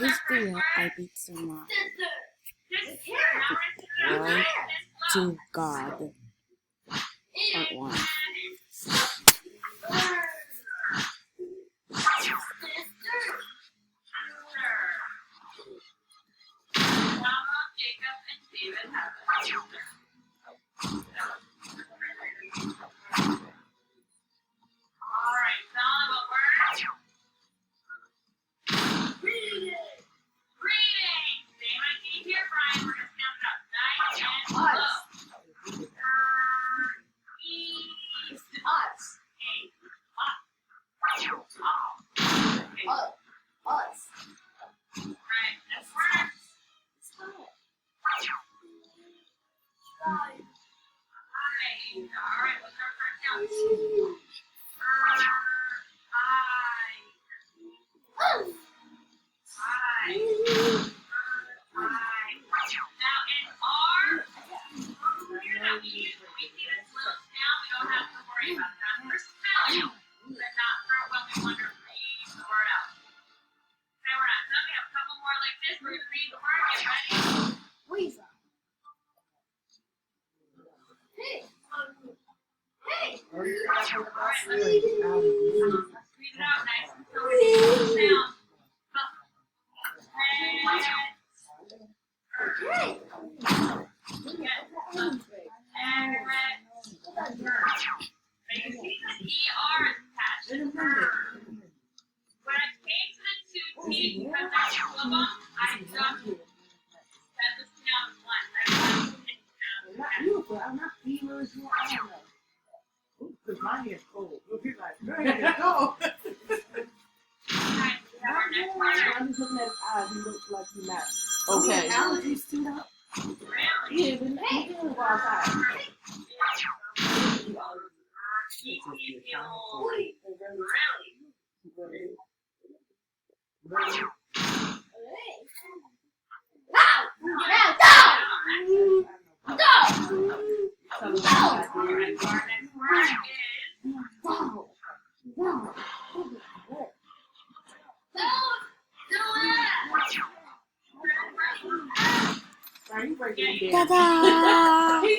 this video, I beat Samuari. Glory to God. Part 1. My hair's cold. We'll be like, go. I'm just looking at his eyes. He looks like he's not. Okay. Allergies too, though. Yeah, but he didn't go outside. Ta-da!